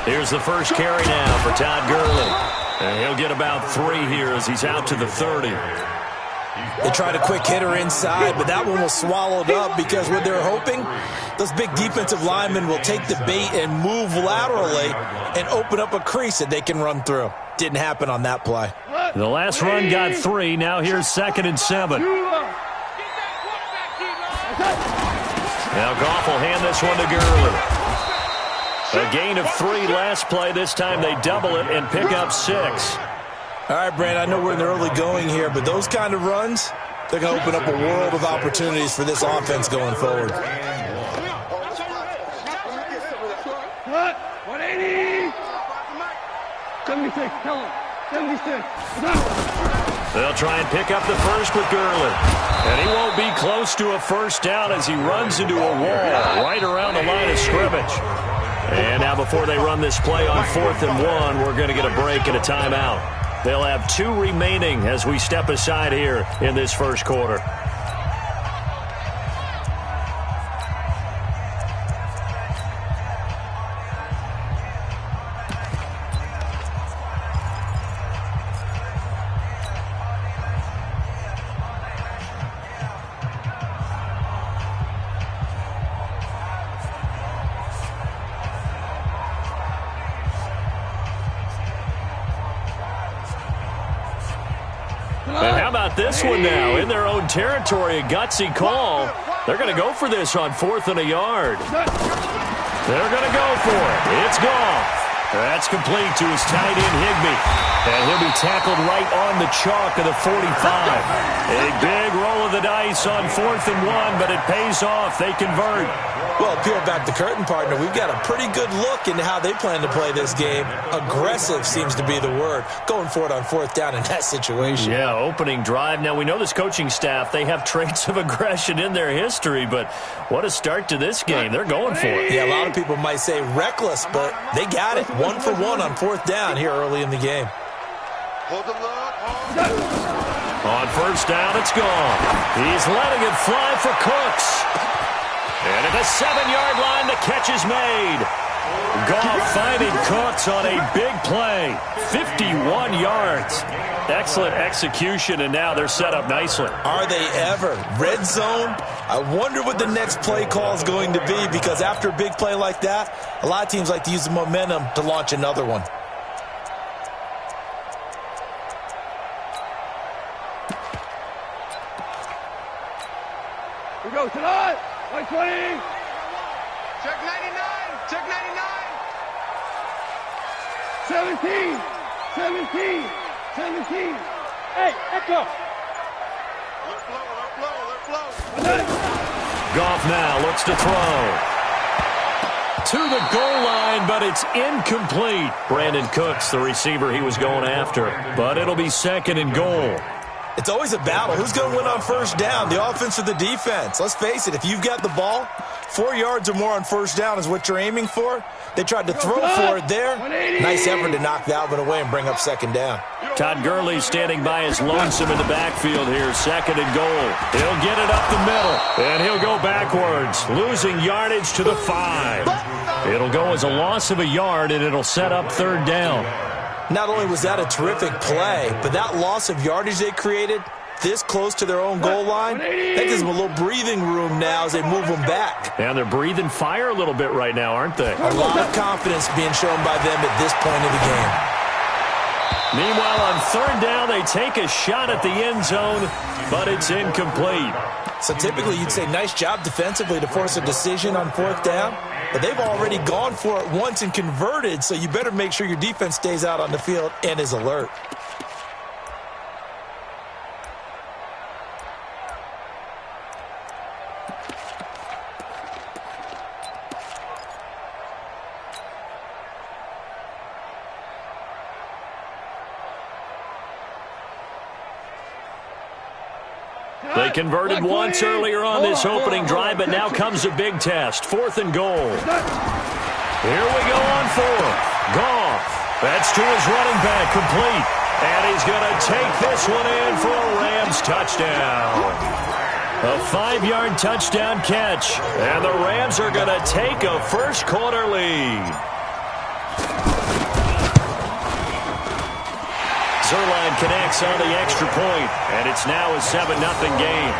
Here's the first carry now for Todd Gurley. And he'll get about 3 here as he's out to the 30. They tried a quick hitter inside, but that one was swallowed up because what they're hoping, those big defensive linemen will take the bait and move laterally and open up a crease that they can run through. Didn't happen on that play. The last run got 3. Now here's 2nd and 7. Now Goff will hand this one to Gurley. A gain of 3 last play. This time they double it and pick up 6. All right, Brand, I know we're in the early going here, but those kind of runs, they're going to open up a world of opportunities for this offense going forward. 180. 76. Tell him. 76. They'll try and pick up the first with Gurley. And he won't be close to a first down as he runs into a wall right around the line of scrimmage. And now before they run this play on 4th and 1, we're going to get a break and a timeout. They'll have 2 remaining as we step aside here in this first quarter. And how about this one now? In their own territory, a gutsy call. They're going to go for this on 4th and a yard. They're going to go for it. It's Goff. That's complete to his tight end, Higbee. And he'll be tackled right on the chalk of the 45. A big roll of the dice on 4th and 1, but it pays off. They convert. Well, peel back the curtain, partner. We've got a pretty good look into how they plan to play this game. Aggressive seems to be the word. Going for it on 4th down in that situation. Yeah, opening drive. Now, we know this coaching staff, they have traits of aggression in their history, but what a start to this game. They're going for it. Yeah, a lot of people might say reckless, but they got it. 1 for 1 on 4th down here early in the game. On 1st down, it's gone. He's letting it fly for Cooks. And at the 7-yard line, the catch is made. Goff finding Cooks on a big play. 51 yards. Excellent execution, and now they're set up nicely. Are they ever? Red zone? I wonder what the next play call is going to be, because after a big play like that, a lot of teams like to use the momentum to launch another one. We go tonight. 120. Check 99. Check 99. 17. 17. 17. Hey, echo. Let flow. Goff now looks to throw. To the goal line, but it's incomplete. Brandon Cooks, the receiver he was going after. But it'll be 2nd and goal. It's always a battle. Who's going to win on 1st down, the offense or the defense? Let's face it, if you've got the ball, 4 yards or more on 1st down is what you're aiming for. They tried to throw for it there. Nice effort to knock that one away and bring up 2nd down. Todd Gurley standing by his lonesome in the backfield here, 2nd and goal. He'll get it up the middle, and he'll go backwards, losing yardage to the 5. It'll go as a loss of a yard, and it'll set up 3rd down. Not only was that a terrific play, but that loss of yardage they created this close to their own goal line, that gives them a little breathing room now as they move them back. And they're breathing fire a little bit right now, aren't they? A lot of confidence being shown by them at this point of the game. Meanwhile, on 3rd down, they take a shot at the end zone, but it's incomplete. So typically you'd say nice job defensively to force a decision on 4th down, but they've already gone for it once and converted, so you better make sure your defense stays out on the field and is alert. They converted once earlier on this opening drive, but now comes a big test. 4th and goal. Here we go on 4th. Goff. That's to his running back, complete. And he's going to take this one in for a Rams touchdown. A 5-yard touchdown catch. And the Rams are going to take a first-quarter lead. Zerline connects on the extra point, and it's now a 7-0 game.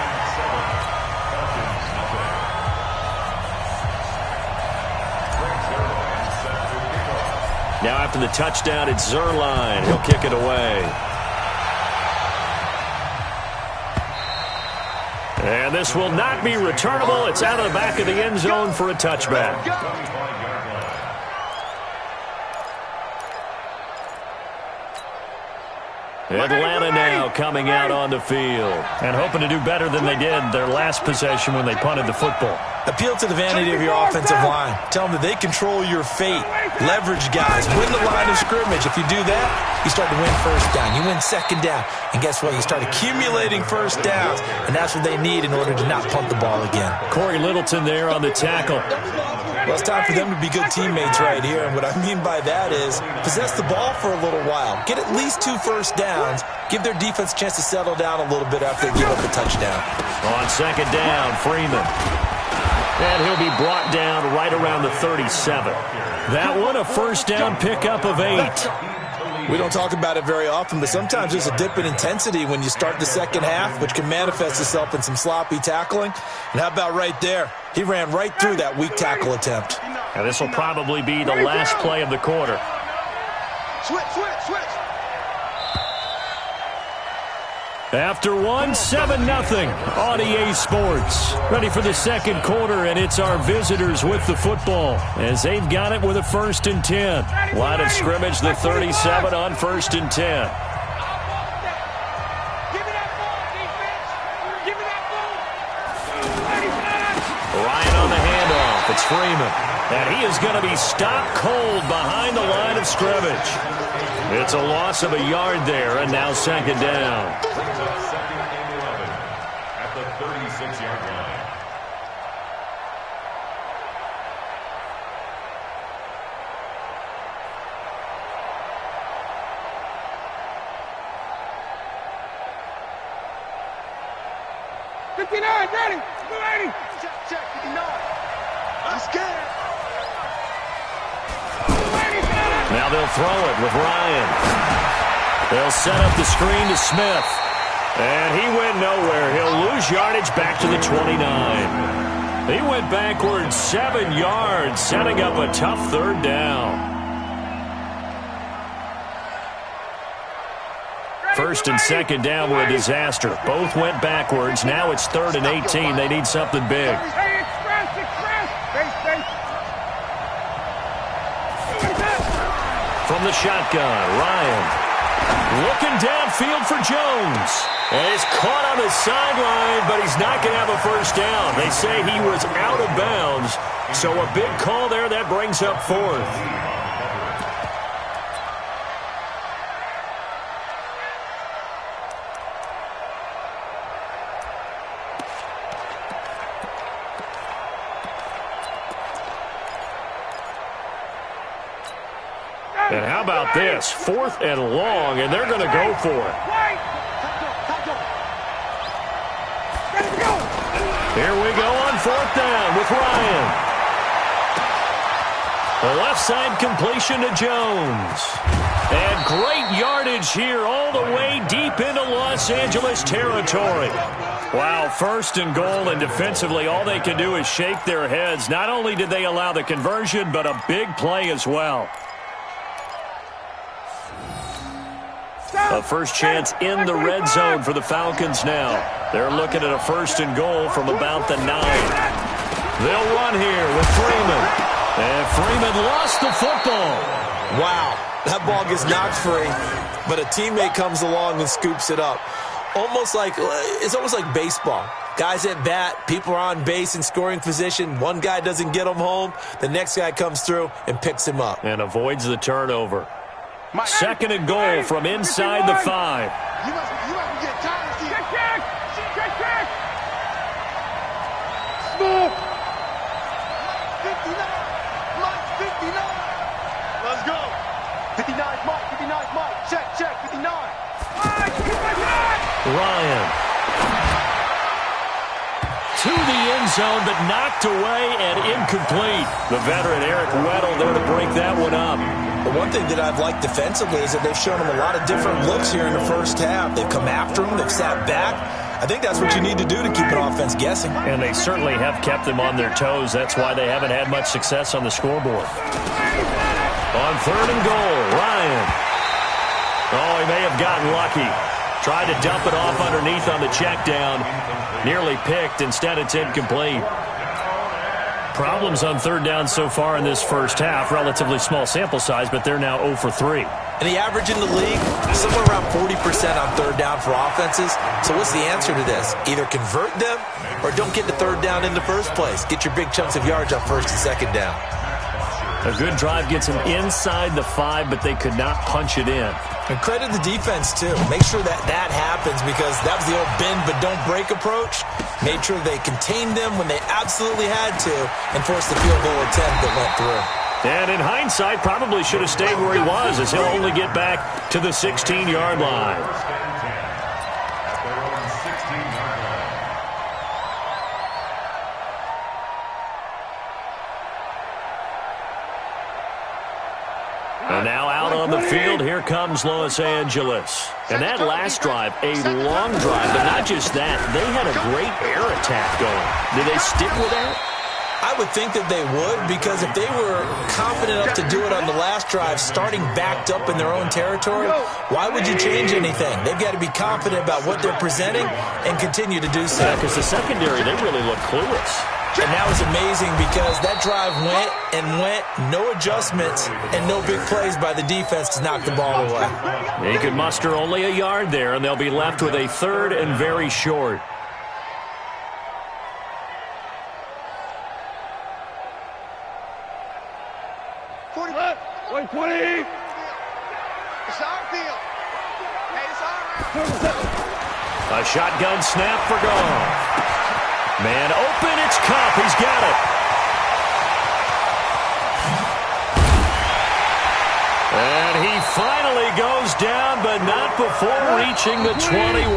Now after the touchdown, it's Zerline. He'll kick it away. And this will not be returnable. It's out of the back of the end zone for a touchback. Atlanta now coming out on the field and hoping to do better than they did their last possession when they punted the football. Appeal to the vanity of your offensive line. Tell them that they control your fate. Leverage guys. Win the line of scrimmage. If you do that, you start to win first down. You win second down. And guess what? You start accumulating first downs. And that's what they need in order to not punt the ball again. Corey Littleton there on the tackle. Well, it's time for them to be good teammates right here. And what I mean by that is possess the ball for a little while. Get at least 2 first downs. Give their defense a chance to settle down a little bit after they give up a touchdown. On second down, Freeman. And he'll be brought down right around the 37. That one, a first down pickup of 8. We don't talk about it very often, but sometimes there's a dip in intensity when you start the second half, which can manifest itself in some sloppy tackling. And how about right there? He ran right through that weak tackle attempt. And this will probably be the last play of the quarter. Switch. After one, 7-0 on EA Sports. Ready for the second quarter, and it's our visitors with the football as they've got it with a 1st and 10. Line of scrimmage, the 37 on 1st and 10. Ryan on the handoff. It's Freeman. And he is going to be stopped cold behind the line of scrimmage. It's a loss of a yard there, and now second down. At the 36-yard line. Ready. Check, 59. I'm scared. Now they'll throw it with Ryan. They'll set up the screen to Smith. And he went nowhere. He'll lose yardage back to the 29. He went backwards 7 yards, setting up a tough 3rd down. 1st and 2nd down were a disaster. Both went backwards. Now it's 3rd and 18. They need something big. Hey, express. From the shotgun, Ryan looking downfield for Jones. And it's caught on the sideline, but he's not going to have a first down. They say he was out of bounds. So a big call there. That brings up 4th. And how about this? 4th and long, and they're going to go for it. Here we go on 4th down with Ryan. The left side completion to Jones. And great yardage here all the way deep into Los Angeles territory. Wow, 1st and goal, and defensively all they can do is shake their heads. Not only did they allow the conversion, but a big play as well. A first chance in the red zone for the Falcons now. They're looking at a 1st and goal from about the 9. They'll run here with Freeman. And Freeman lost the football. Wow, that ball gets knocked free, but a teammate comes along and scoops it up. It's almost like baseball. Guys at bat, people are on base in scoring position. One guy doesn't get him home. The next guy comes through and picks him up. And avoids the turnover. 2nd and goal from inside the 5. You must get tired of Check. Small. 59. Mike, 59. Let's go. 59, Mike. Check, 59. Ryan. to the end zone, but knocked away and incomplete. The veteran Eric Weddle there to break that one up. The one thing that I've liked defensively is that they've shown him a lot of different looks here in the first half. They've come after him. They've sat back. I think that's what you need to do to keep an offense guessing. And they certainly have kept them on their toes. That's why they haven't had much success on the scoreboard. On 3rd and goal, Ryan. Oh, he may have gotten lucky. Tried to dump it off underneath on the check down. Nearly picked. Instead, it's incomplete. Problems on 3rd down so far in this first half. Relatively small sample size, but they're now 0 for 3. And the average in the league, somewhere around 40% on 3rd down for offenses. So what's the answer to this? Either convert them or don't get the 3rd down in the first place. Get your big chunks of yards on 1st and 2nd down. A good drive gets them inside the 5, but they could not punch it in. And credit the defense, too. Make sure that that happens because that was the old bend but don't break approach. Made sure they contained them when they absolutely had to and forced the field goal attempt that went through. And in hindsight, probably should have stayed where he was as he'll only get back to the 16-yard line. And now out on the field, here comes Los Angeles. And that last drive, a long drive, but not just that. They had a great air attack going. Did they stick with that? I would think that they would because if they were confident enough to do it on the last drive, starting backed up in their own territory, why would you change anything? They've got to be confident about what they're presenting and continue to do so. Yeah, because the secondary, they really look clueless. And that was amazing because that drive went and went, no adjustments and no big plays by the defense to knock the ball away. He could muster only a yard there, and they'll be left with a 3rd and very short. Wait, 20. It's our field. Hey, it's our A shotgun snap for Goff. Man open, it's Cup. He's got it. And he finally goes down, but not before reaching the 21.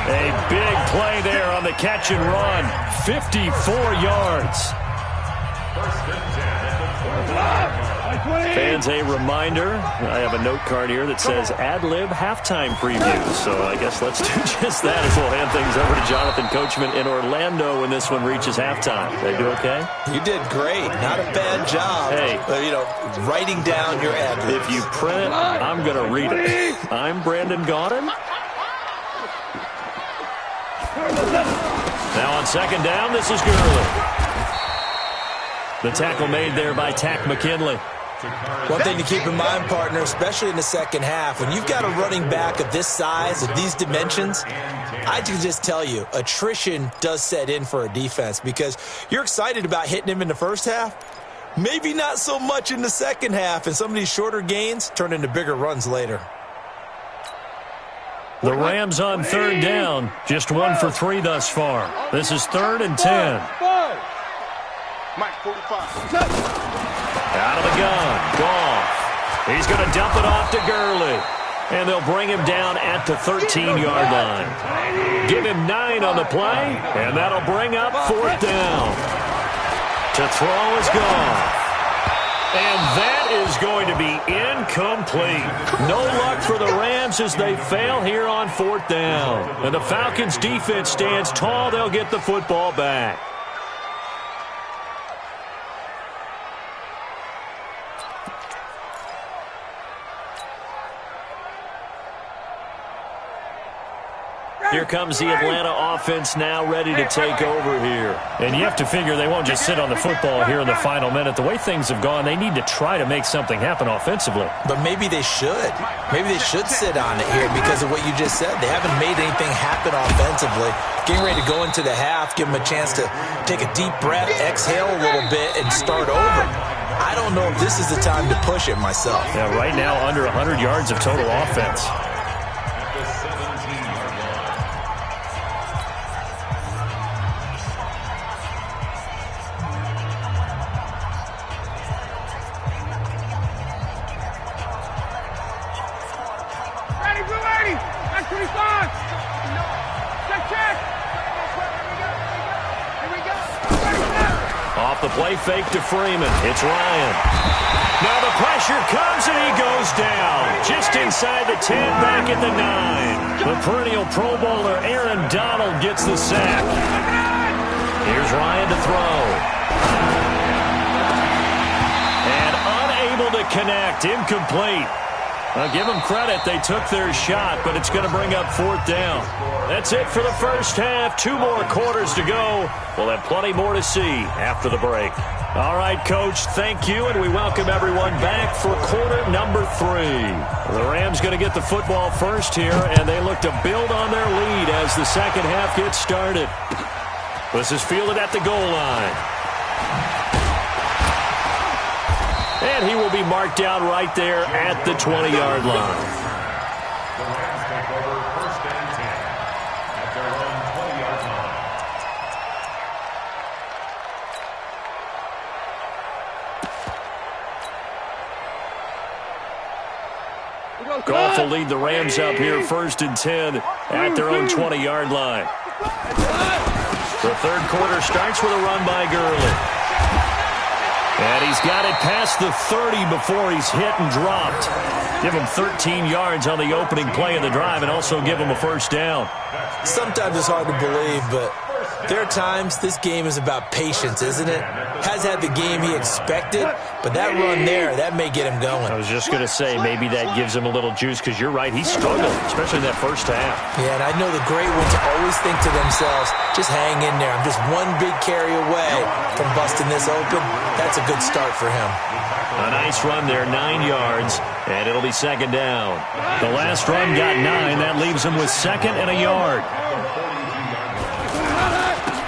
A big play there on the catch and run. 54 yards. Fans, a reminder, I have a note card here that says ad-lib halftime preview. So I guess let's do just that as we'll hand things over to Jonathan Coachman in Orlando when this one reaches halftime. Did I do okay? You did great. Not a bad job. Hey. Writing down your ad-libs. If you print it, I'm going to read it. I'm Brandon Gaudin. Now on 2nd down, this is Gurley. The tackle made there by Tack McKinley. One thing to keep in mind, partner, especially in the second half, when you've got a running back of this size, of these dimensions, I can just tell you, attrition does set in for a defense because you're excited about hitting him in the first half. Maybe not so much in the second half, and some of these shorter gains turn into bigger runs later. The Rams on 3rd down, just 1 for 3 thus far. This is 3rd and 10. Mike, 45. Out of the gun, Goff. He's going to dump it off to Gurley. And they'll bring him down at the 13-yard line. Give him 9 on the play, and that'll bring up 4th down. To throw is Goff. And that is going to be incomplete. No luck for the Rams as they fail here on 4th down. And the Falcons' defense stands tall. They'll get the football back. Here comes the Atlanta offense now ready to take over here. And you have to figure they won't just sit on the football here in the final minute. The way things have gone, they need to try to make something happen offensively. But maybe they should. Maybe they should sit on it here because of what you just said. They haven't made anything happen offensively. Getting ready to go into the half, give them a chance to take a deep breath, exhale a little bit, and start over. I don't know if this is the time to push it myself. Yeah, right now under 100 yards of total offense. The play fake to Freeman. It's Ryan. Now the pressure comes and he goes down. Just inside the 10, back at the 9. The perennial Pro Bowler Aaron Donald gets the sack. Here's Ryan to throw. And unable to connect. Incomplete. I'll give them credit. They took their shot, but it's going to bring up 4th down. That's it for the first half. 2 more quarters to go. We'll have plenty more to see after the break. All right, Coach, thank you, and we welcome everyone back for quarter number 3. The Rams going to get the football first here, and they look to build on their lead as the second half gets started. This is fielded at the goal line. And he will be marked down right there at the 20-yard line. The Rams take over 1st and 10 at their own 20-yard line. Goff will lead the Rams up here 1st and 10 at their own 20-yard line. The third quarter starts with a run by Gurley. And he's got it past the 30 before he's hit and dropped. Give him 13 yards on the opening play of the drive and also give him a first down. Sometimes it's hard to believe, but there are times this game is about patience, isn't it? Has had the game he expected, but that run there, that may get him going. I was just going to say, maybe that gives him a little juice because you're right, he struggled, especially in that first half. Yeah, and I know the great ones always think to themselves, just hang in there. I'm just one big carry away from busting this open. That's a good start for him. A nice run there, 9 yards, and it'll be 2nd down. The last run got 9. That leaves him with 2nd and a yard.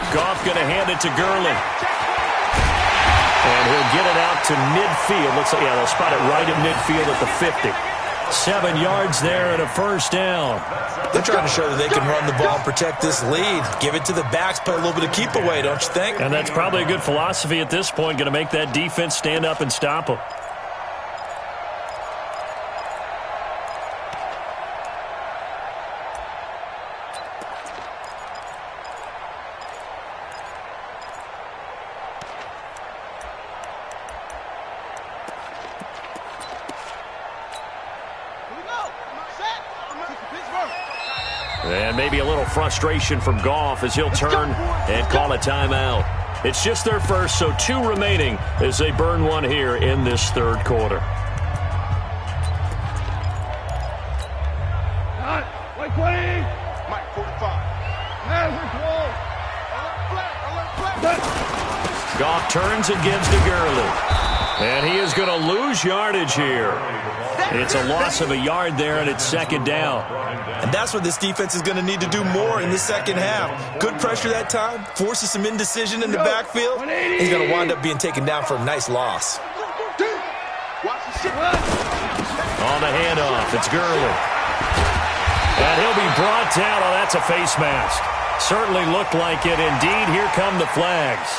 Goff going to hand it to Gurley. And he'll get it out to midfield. Looks like, yeah, they'll spot it right at midfield at the 50. 7 yards there and a first down. They're trying to show that they can run the ball and protect this lead. Give it to the backs, play a little bit of keep away, don't you think? And that's probably a good philosophy at this point, going to make that defense stand up and stop them. And maybe a little frustration from Goff as he'll turn and call a timeout. It's just their first, so 2 remaining as they burn one here in this third quarter. Like 20. Mike 45. Goff turns and gives to Gurley. And he is going to lose yardage here. It's a loss of a yard there, and it's 2nd down. And that's what this defense is going to need to do more in the second half. Good pressure that time, forces some indecision in the backfield. He's going to wind up being taken down for a nice loss. On the handoff, it's Gurley. And he'll be brought down. Oh, that's a face mask. Certainly looked like it. Indeed, here come the flags.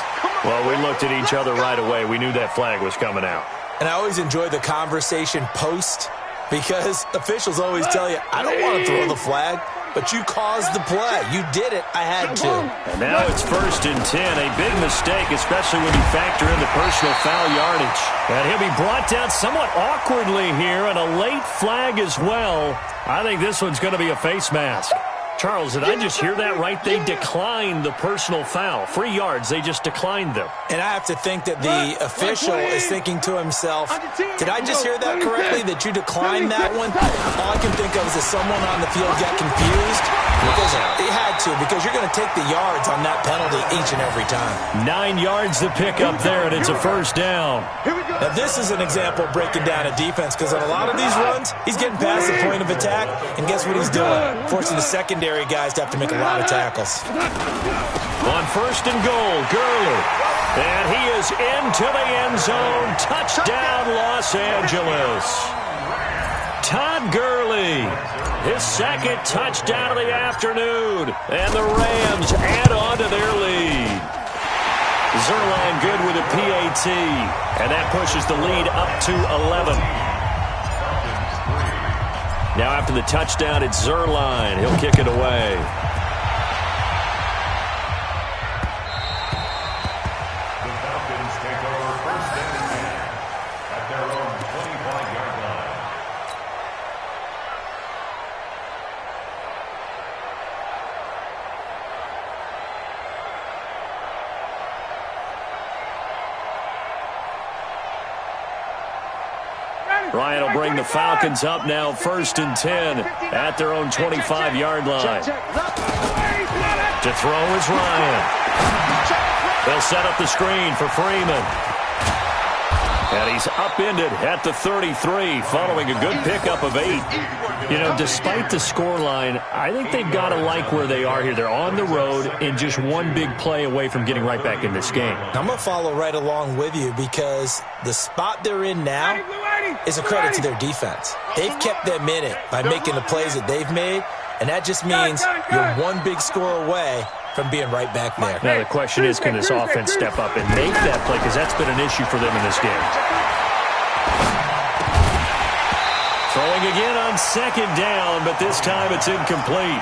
Well, we looked at each other right away. We knew that flag was coming out. And I always enjoy the conversation post because officials always tell you, I don't want to throw the flag, but you caused the play. You did it. I had to. And now it's 1st and 10. A big mistake, especially when you factor in the personal foul yardage. And he'll be brought down somewhat awkwardly here, and a late flag as well. I think this one's going to be a face mask. Charles, did I just hear that right? They declined the personal foul. 3 yards, they just declined them. And I have to think that the official is thinking to himself, did I just hear that correctly, that you declined that one? All I can think of is that someone on the field got confused. Because they had to, because you're going to take the yards on that penalty each and every time. 9 yards to pick up there, and it's a first down. Now, this is an example of breaking down a defense, because on a lot of these runs, he's getting past the point of attack, and guess what he's doing? Forcing the secondary guys to have to make a lot of tackles. On 1st and goal, Gurley. And he is into the end zone. Touchdown, Los Angeles. Todd Gurley, his 2nd touchdown of the afternoon. And the Rams add on to their lead. Zerline good with a PAT. And that pushes the lead up to 11. Now after the touchdown, it's Zerline. He'll kick it away. The Falcons Ryan will bring the Falcons up now 1st and 10 at their own 25-yard line. To throw is Ryan. They'll set up the screen for Freeman. And he's upended at the 33 following a good pickup of 8. You know, despite the scoreline, I think they've got to like where they are here. They're on the road and just one big play away from getting right back in this game. I'm going to follow right along with you because the spot they're in now is a credit to their defense. They've kept them in it by making the plays that they've made, and that just means you're one big score away from being right back there. Now the question is, can this offense step up and make that play? Because that's been an issue for them in this game. Throwing again on 2nd down, but this time it's incomplete.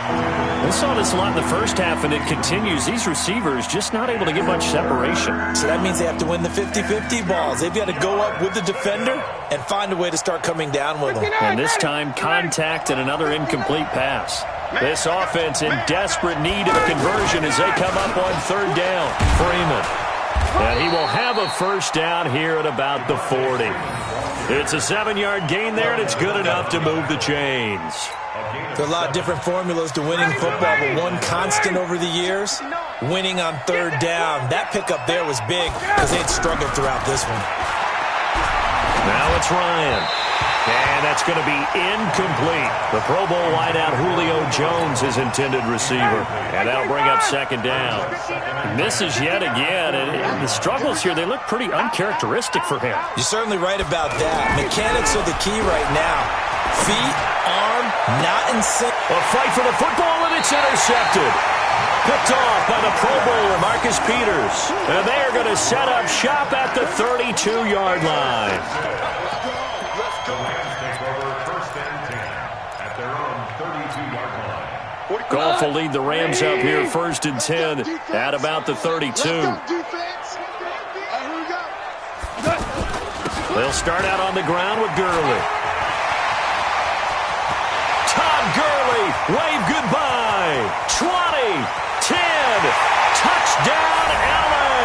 We saw this a lot in the first half, and it continues. These receivers just not able to get much separation. So that means they have to win the 50-50 balls. They've got to go up with the defender and find a way to start coming down with them. And this time, contact and another incomplete pass. This offense in desperate need of a conversion as they come up on 3rd down. Freeman. And he will have a 1st down here at about the 40. It's a 7-yard gain there, and it's good enough to move the chains. There are a lot of different formulas to winning football, but one constant over the years, winning on 3rd down. That pickup there was big because they'd struggled throughout this one. Now it's Ryan. And that's going to be incomplete. The Pro Bowl wideout Julio Jones is intended receiver. And that'll bring up 2nd down. Misses yet again. And the struggles here, they look pretty uncharacteristic for him. You're certainly right about that. Mechanics are the key right now. Feet, arm, not in sync. A fight for the football, and it's intercepted. Picked off by the Pro Bowler, Marcus Peters. And they are going to set up shop at the 32-yard line. Goff will lead the Rams up here 1st and 10 at about the 32. They'll start out on the ground with Gurley. Todd Gurley, wave goodbye. 20, 10, touchdown LA.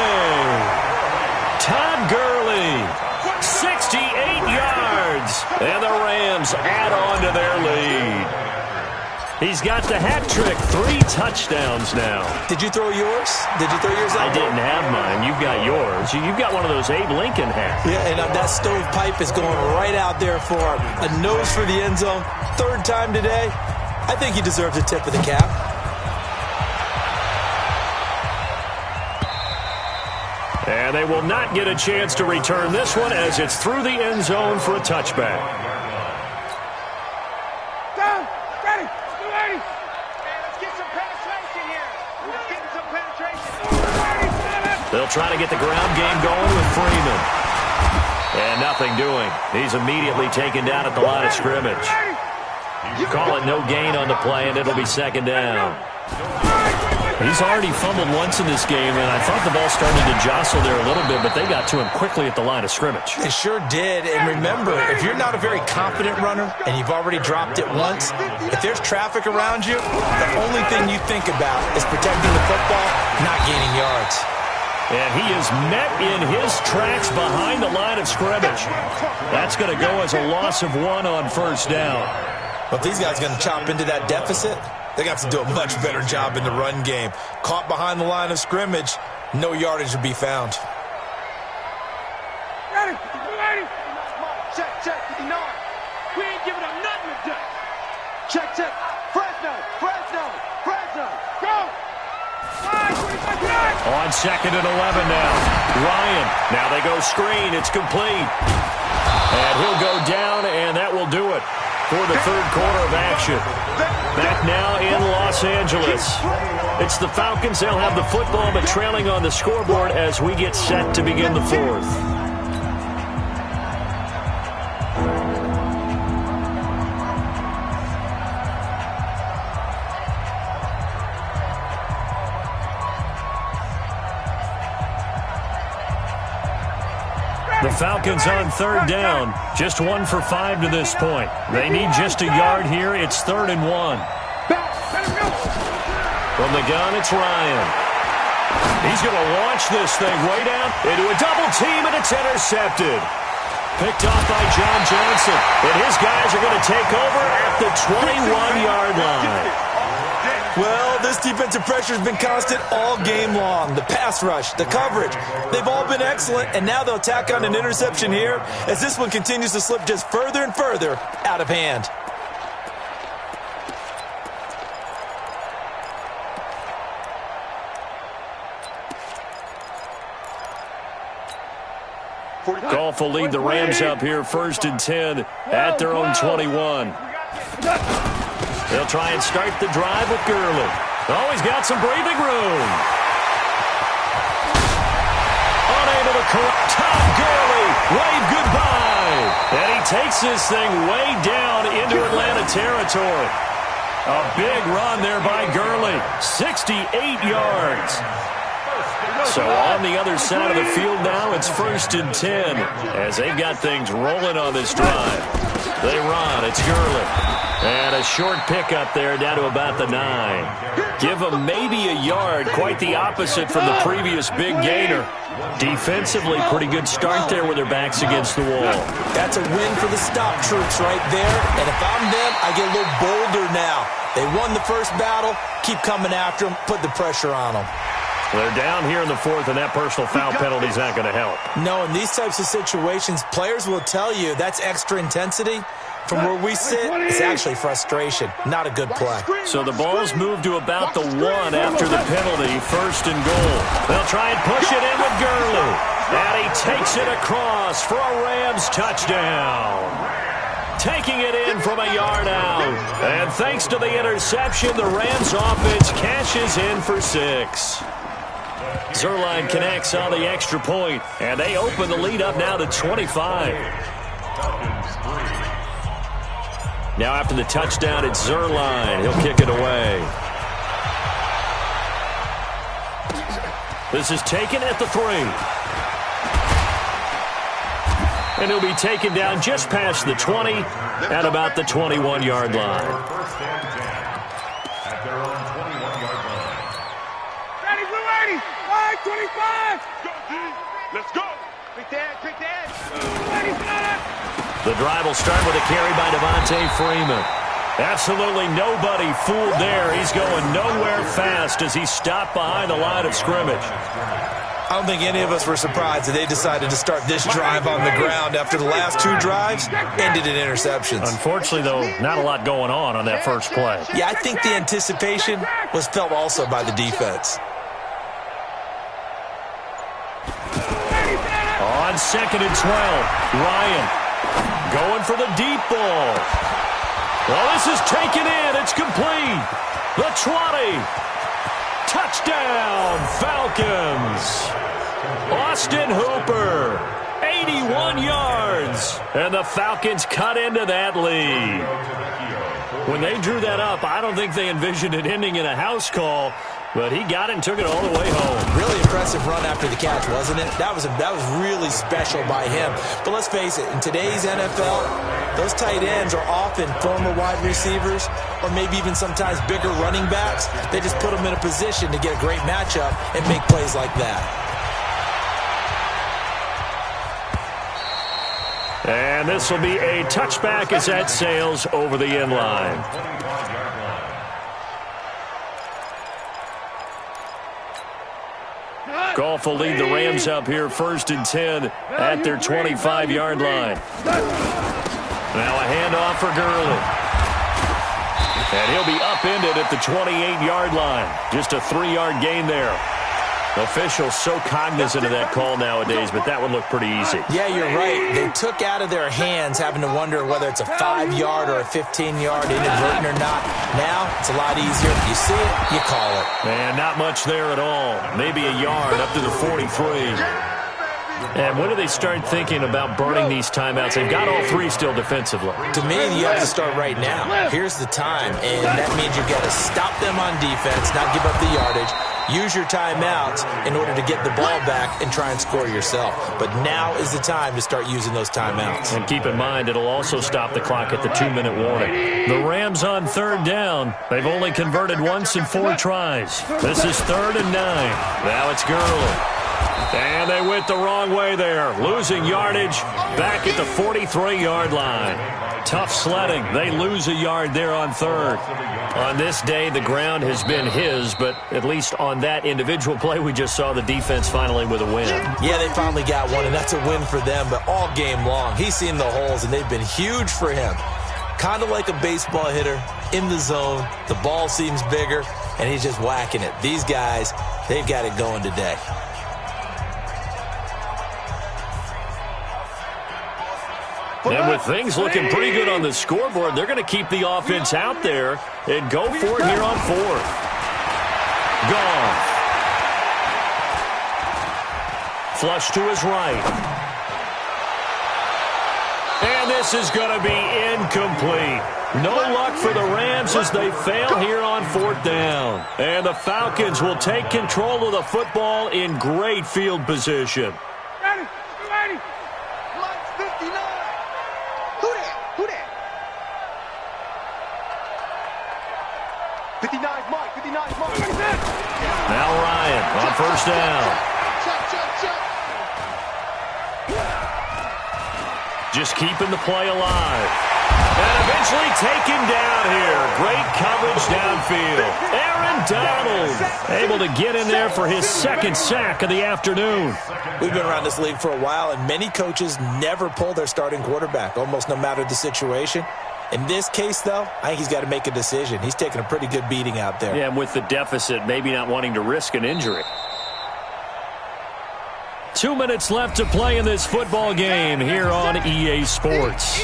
Todd Gurley, 68 yards, and the Rams add on to their lead. He's got the hat trick, 3 touchdowns now. Did you throw yours? Did you throw yours out? I didn't have mine. You've got yours. You've got one of those Abe Lincoln hats. Yeah, and that stovepipe is going right out there for him. A nose for the end zone. 3rd time today. I think he deserves a tip of the cap. And they will not get a chance to return this one as it's through the end zone for a touchback. They'll try to get the ground game going with Freeman. And nothing doing. He's immediately taken down at the line of scrimmage. Call it no gain on the play, and it'll be 2nd down. He's already fumbled once in this game, and I thought the ball started to jostle there a little bit, but they got to him quickly at the line of scrimmage. They sure did. And remember, if you're not a very confident runner and you've already dropped it once, if there's traffic around you, the only thing you think about is protecting the football, not gaining yards. And he is met in his tracks behind the line of scrimmage. That's going to go as a loss of 1 on 1st down. But if these guys are going to chop into that deficit, they're going to have to do a much better job in the run game. Caught behind the line of scrimmage, no yardage will be found. Check, we ain't giving up nothing today. Check, Fresno, go! On 2nd and 11 now. Ryan, now they go screen, it's complete. And he'll go down, and that will do it for the 3rd quarter of action. Back now in Los Angeles. It's the Falcons. They'll have the football, but trailing on the scoreboard as we get set to begin the 4th. The Falcons on 3rd down. Just 1 for 5 to this point. They need just a yard here. It's 3rd and 1. From the gun, it's Ryan. He's going to launch this thing way down into a double team, and it's intercepted. picked off by John Johnson. And his guys are going to take over at the 21-yard line. Well, this defensive pressure has been constant all game long. The pass rush, the coverage, they've all been excellent, and now they'll tack on an interception here as this one continues to slip just further and further out of hand. Goff will lead the Rams up here 1st and 10 at their own 21. They'll try and start the drive with Gurley. Oh, he's got some breathing room. Unable to correct. Todd Gurley, wave goodbye. And he takes this thing way down into Atlanta territory. A big run there by Gurley. 68 yards. So on the other side of the field now, it's 1st and 10 as they've got things rolling on this drive. They run. It's Gurley. And a short pickup there down to about the 9. Give them maybe a yard, quite the opposite from the previous big gainer. Defensively, pretty good start there with their backs against the wall. That's a win for the stop troops right there. And if I'm them, I get a little bolder now. They won the first battle. Keep coming after them. Put the pressure on them. They're down here in the 4th, and that personal foul penalty is not going to help. No, in these types of situations, players will tell you that's extra intensity. From where we sit, it's actually frustration. Not a good play. So the ball's moved to about the 1 after the penalty, 1st and goal. They'll try and push it in with Gurley. And he takes it across for a Rams touchdown. Taking it in from a yard out. And thanks to the interception, the Rams offense cashes in for 6. Zuerlein connects on the extra point, and they open the lead up now to 25. Now after the touchdown, it's Zuerlein. He'll kick it away. This is taken at the 3. And he'll be taken down just past the 20 at about the 21-yard line. First and 10 at their own 21-yard line. Ready, we're ready. 5:25. Go, D. Let's go. Quick dad. Ready, start. The drive will start with a carry by Devontae Freeman. Absolutely nobody fooled there. He's going nowhere fast as he's stopped behind the line of scrimmage. I don't think any of us were surprised that they decided to start this drive on the ground after the last 2 drives ended in interceptions. Unfortunately, though, not a lot going on that first play. Yeah, I think the anticipation was felt also by the defense. On 2nd and 12, Ryan going for the deep ball. Well, this is taken in. It's complete. The 20. Touchdown, Falcons. Austin Hooper, 81 yards. And the Falcons cut into that lead. When they drew that up, I don't think they envisioned it ending in a house call. But he got it and took it all the way home. Really impressive run after the catch, wasn't it? That was really special by him. But let's face it, in today's NFL, those tight ends are often former wide receivers or maybe even sometimes bigger running backs. They just put them in a position to get a great matchup and make plays like that. And this will be a touchback as that sails over the end line. Goff will lead the Rams up here 1st and 10 at their 25-yard line. Now a handoff for Gurley. And he'll be upended at the 28-yard line. Just a 3-yard gain there. Officials so cognizant of that call nowadays, but that would look pretty easy. Yeah, you're right. They took out of their hands having to wonder whether it's a 5-yard or a 15-yard inadvertent or not. Now, it's a lot easier. You see it, you call it. And not much there at all. Maybe a yard up to the 43. And when do they start thinking about burning these timeouts? They've got all 3 still defensively. To me, you have to start right now. Here's the time, and that means you've got to stop them on defense, not give up the yardage. Use your timeouts in order to get the ball back and try and score yourself. But now is the time to start using those timeouts. And keep in mind, it'll also stop the clock at the 2-minute warning. The Rams on 3rd down. They've only converted once in 4 tries. This is 3rd and 9. Now it's Gurley. And they went the wrong way there, losing yardage back at the 43-yard line. Tough sledding. They lose a yard there on third. On this day, the ground has been his, but at least on that individual play, we just saw the defense finally with a win. Yeah, they finally got one, and that's a win for them, but all game long, he's seen the holes, and they've been huge for him. Kind of like a baseball hitter in the zone. The ball seems bigger, and he's just whacking it. These guys, they've got it going today. And with things looking pretty good on the scoreboard, they're going to keep the offense out there and go for it here on fourth. Gone. Flush to his right. And this is going to be incomplete. No luck for the Rams as they fail here on fourth down. And the Falcons will take control of the football in great field position. Ready, ready. Lights 59. Who that? Who that? 59's Mike. 59's Mike. Now Ryan on first down. Check. Just keeping the play alive. And eventually taken down here. Great coverage downfield. Aaron Donald able to get in there for his second sack of the afternoon. We've been around this league for a while, and many coaches never pull their starting quarterback, almost no matter the situation. In this case, though, I think he's got to make a decision. He's taking a pretty good beating out there. Yeah, and with the deficit, maybe not wanting to risk an injury. 2 minutes left to play in this football game here on EA Sports.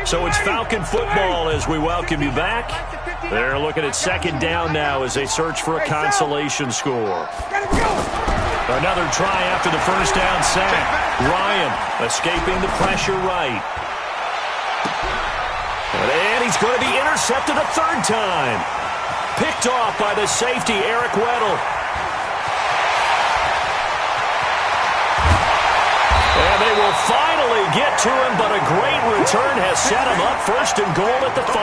So it's Falcon football as we welcome you back. They're looking at second down now as they search for a consolation score. Another try after the first down sack. Ryan escaping the pressure right. And he's going to be intercepted a third time. Picked off by the safety, Eric Weddle. And they will finally get to him, but a great return has set him up first and goal at the 5.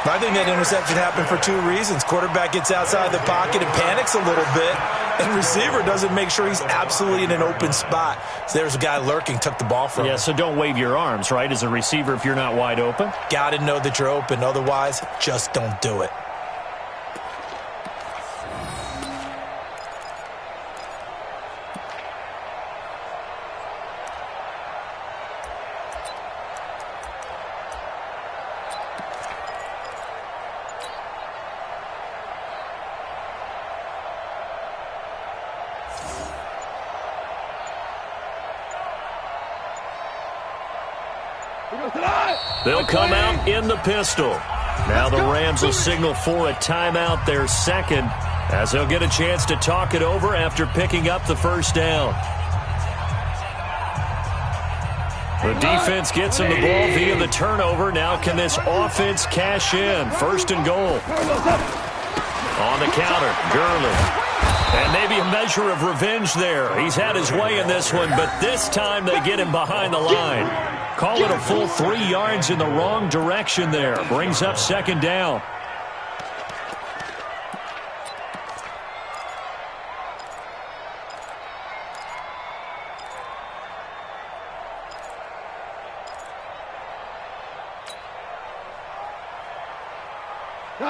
I think that interception happened for two reasons. Quarterback gets outside the pocket and panics a little bit, and receiver doesn't make sure he's absolutely in an open spot. So there's a guy lurking, took the ball from him. Yeah, so don't wave your arms, right, as a receiver if you're not wide open. Got to know that you're open. Otherwise, just don't do it. They'll come out in the pistol. Now the Rams will signal for a timeout, their second, as they'll get a chance to talk it over after picking up the first down. The defense gets him the ball via the turnover. Now can this offense cash in? First and goal. On the counter, Gurley. And maybe a measure of revenge there. He's had his way in this one, but this time they get him behind the line. Call it a full 3 yards in the wrong direction there. Brings up second down.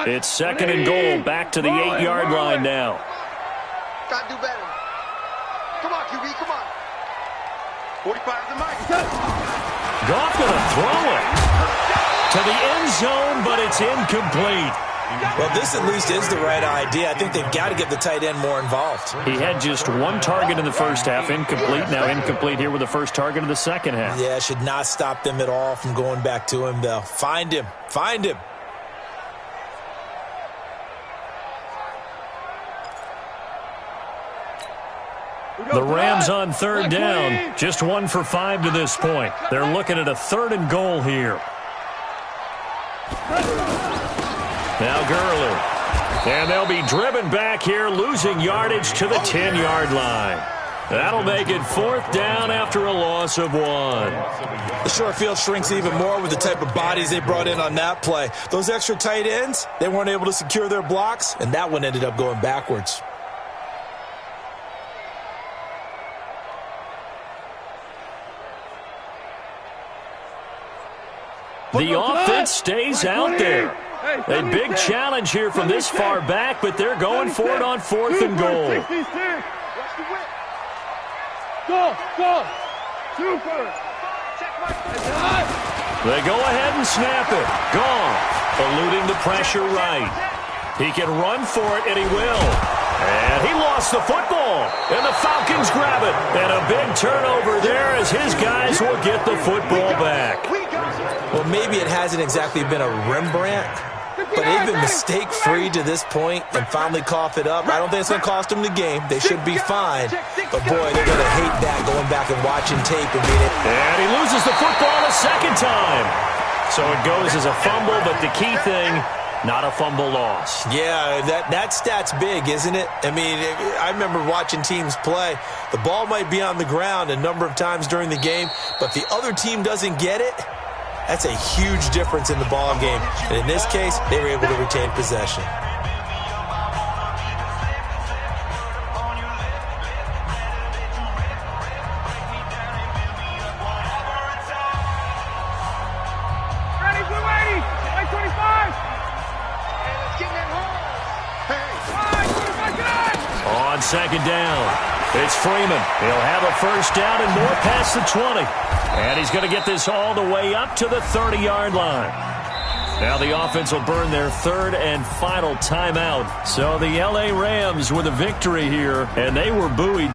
It's second and goal, back to the 8-yard line now. Gotta do better. Come on, QB, come on. 45 to Mike. Goff going to throw it to the end zone, but it's incomplete. Well, this at least is the right idea. I think they've got to get the tight end more involved. He had just one target in the first half, incomplete. Now incomplete here with the first target of the second half. Yeah, should not stop them at all from going back to him, though. Find him. Find him. The Rams on third down, just 1 for 5 to this point. They're looking at a third and goal here. Now Gurley. And they'll be driven back here, losing yardage to the 10-yard line. That'll make it 4th down after a loss of 1. The short field shrinks even more with the type of bodies they brought in on that play. Those extra tight ends, they weren't able to secure their blocks, and that one ended up going backwards. The offense stays out there. A big challenge here from this far back, but they're going for it on 4th and goal. Go. Super. They go ahead and snap it. Goff eluding the pressure right. He can run for it, and he will. And he lost the football. And the Falcons grab it. And a big turnover there as his guys will get the football back. Well, maybe it hasn't exactly been a Rembrandt, but they've been mistake-free to this point and finally cough it up. I don't think it's going to cost them the game. They should be fine. But, boy, they're going to hate that going back and watching tape and being it. And he loses the football a second time. So it goes as a fumble, but the key thing, not a fumble loss. Yeah, that stat's big, isn't it? I mean, I remember watching teams play. The ball might be on the ground a number of times during the game, but the other team doesn't get it. That's a huge difference in the ball game. And in this case, they were able to retain possession. Ready, blue 80. Like 25. Let's get that home. On 2nd down, it's Freeman. He'll have a 1st down and more past the 20. And he's going to get this all the way up to the 30-yard line. Now the offense will burn their 3rd and final timeout. So the L.A. Rams with a victory here, and they were buoyed.